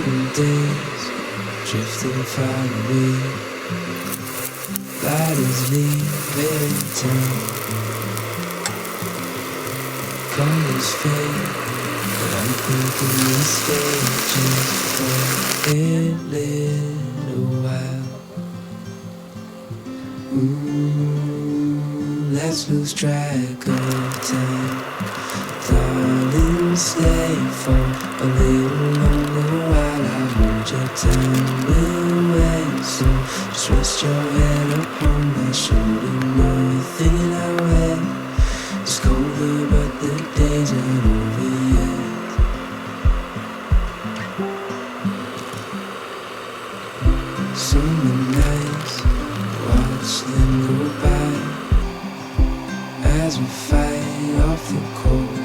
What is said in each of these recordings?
Golden days drifting far away. Light is leaving town. Colors fade, but I'm thinking we'll stay just for a little while. Let's lose track of time. Darling, stay for a little longer while I hold your time. We'll wait, so just rest your head upon my shoulder. Nothing I wear is colder, but the days aren't over yet. Summer nights, watch them go by as we fight off the cold.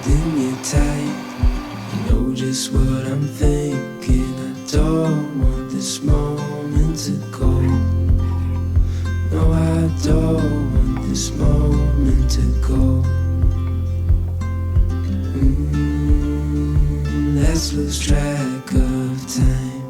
Holding you tight, you know just what I'm thinking. I don't want this moment to go. No, I don't want this moment to go. Let's lose track of time.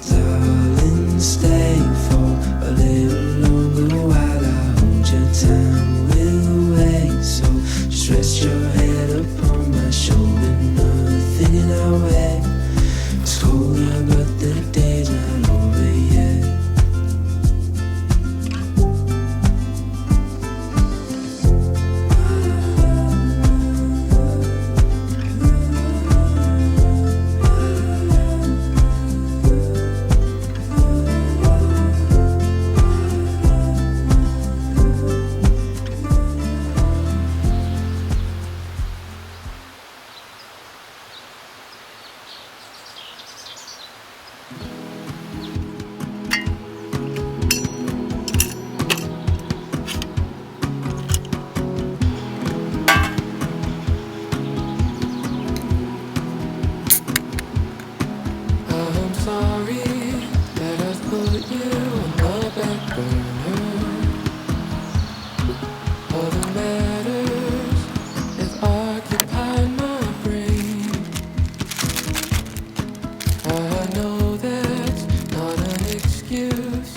Darling, stay for a little longer while I hold your time. We'll wait, so just rest your head upon my shoulder. Nothing in our way is colder, but the days aren't over yet. I'm sorry that I've put you on the back burner. All that matters is occupied my brain. I know that's not an excuse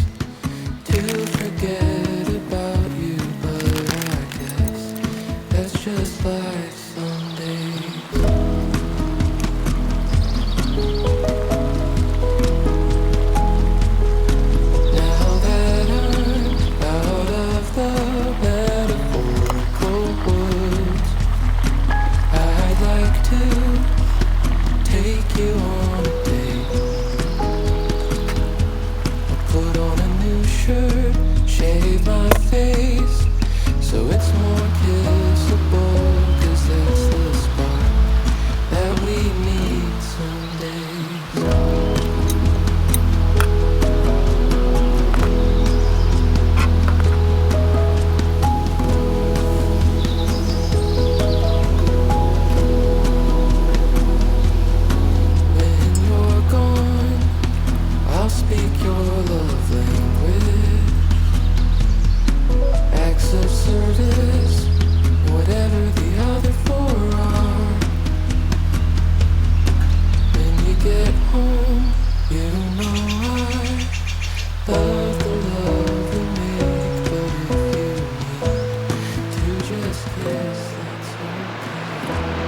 to forget about you, but I guess that's just life some days. Now that I'm out of the metaphorical woods, I'd like to take you on a date. Put on a new shirt, shave my face, so it's more kissable, 'cause that's the spot that we meet some days. When you're gone, I'll speak your love language. Acts of service, whatever the other four are. When you get home, you know I love the love we make. But if you need to just kiss, that's okay.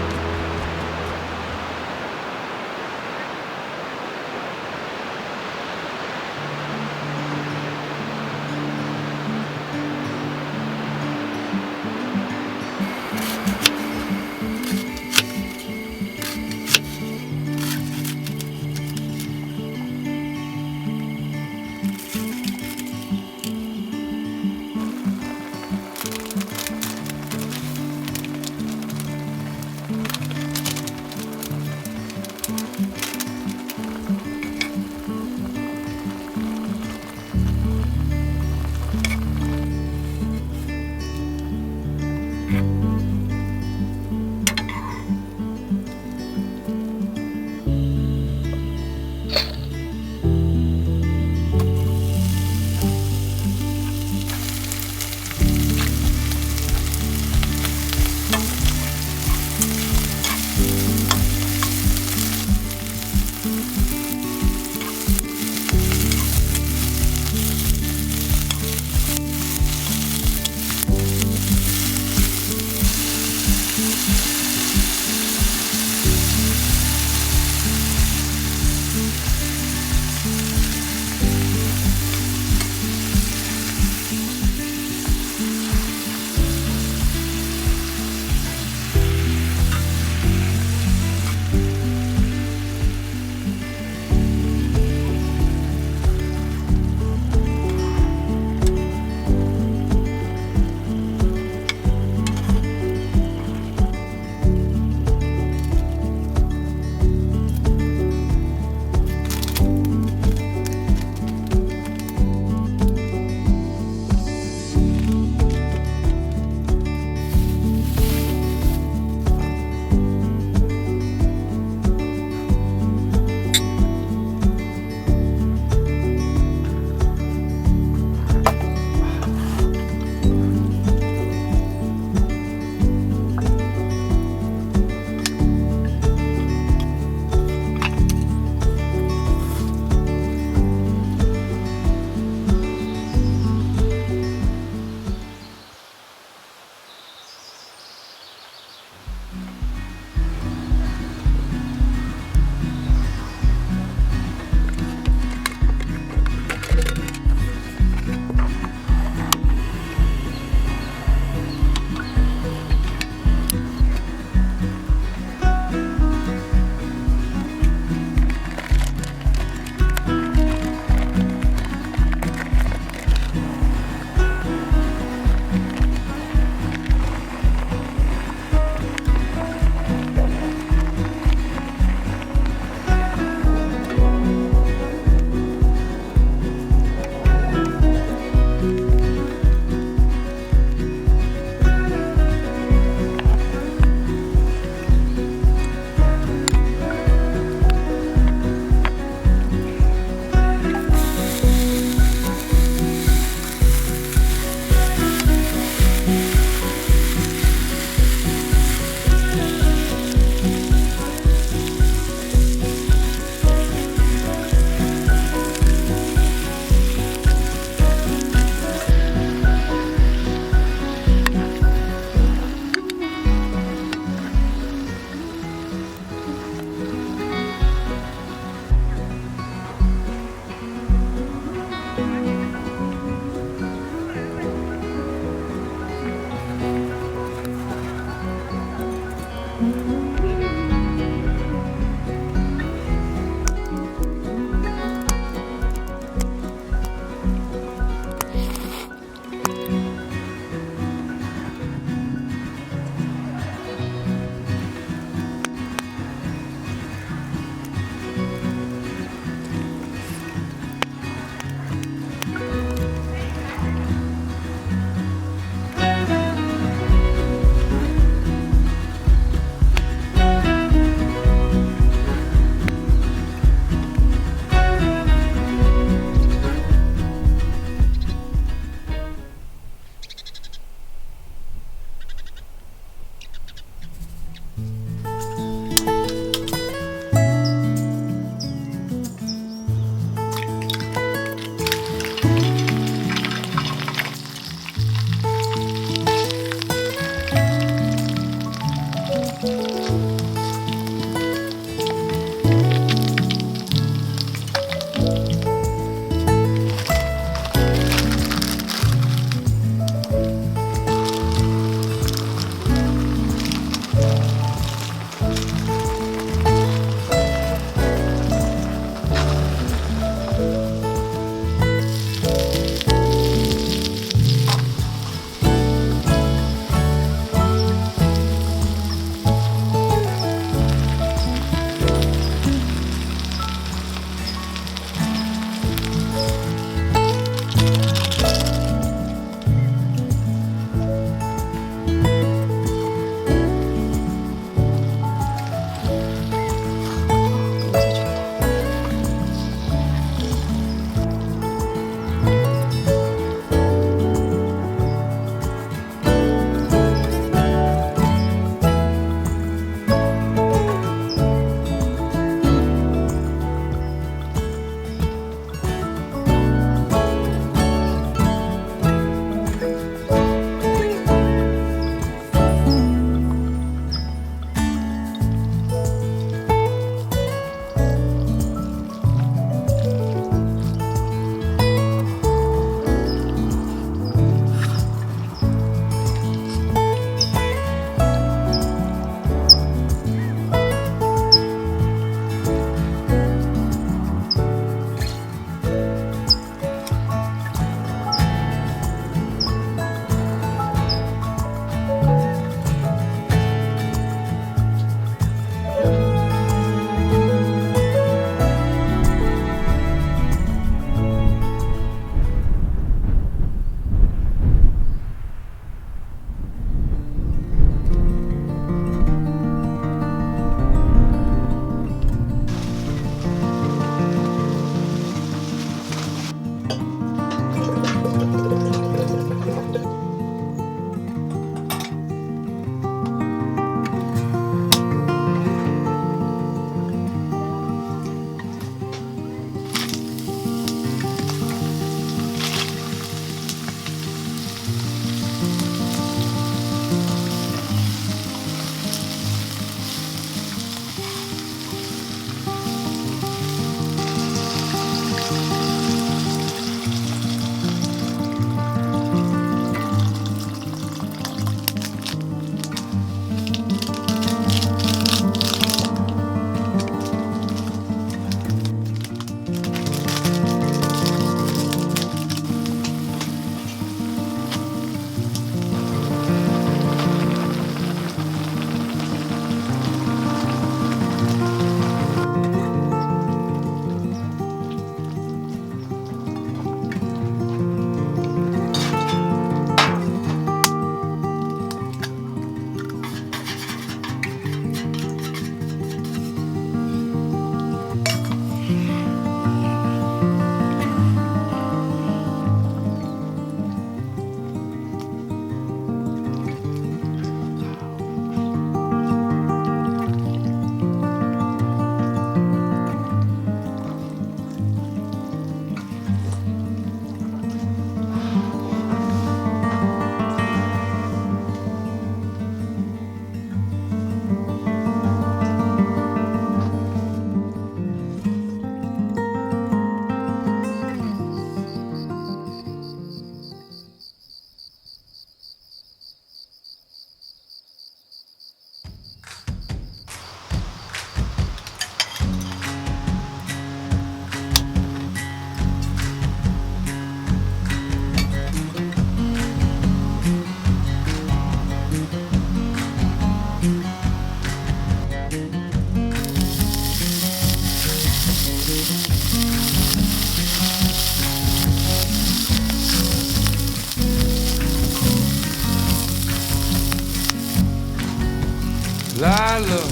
Lila,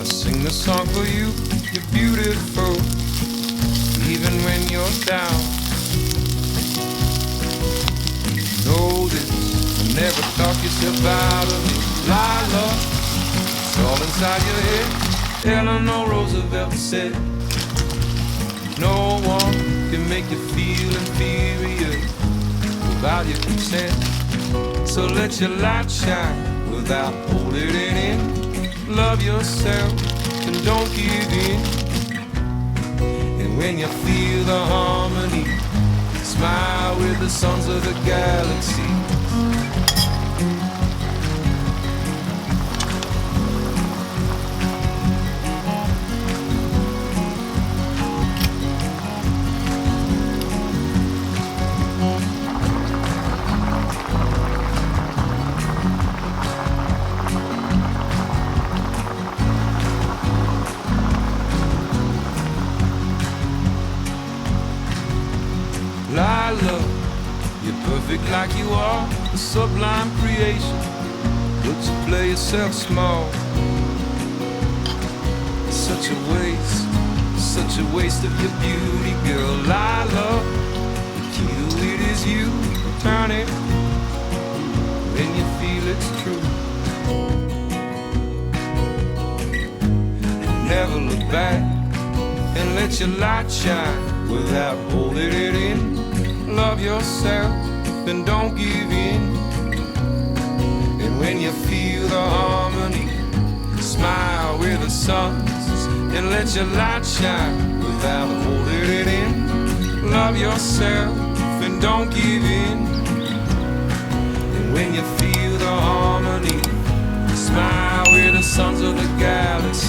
I sing this song for you. You're beautiful, even when you're down. Know this, never talk yourself out of it. Lila, it's all inside your head. Eleanor Roosevelt said, no one can make you feel inferior without your consent. So let your light shine without holding it in. Love yourself and don't give in. And when you feel the harmony, smile with the sons of the galaxy. Lila, you're perfect like you are, a sublime creation, but you play yourself small. It's such a waste of your beauty, girl. Lila, the key to it is you. Turn it when you feel it's true. And never look back and let your light shine without holding it in. Love yourself and don't give in. And when you feel the harmony, smile with the suns and let your light shine without holding it in. Love yourself and don't give in. And when you feel the harmony, smile with the sons of the galaxy.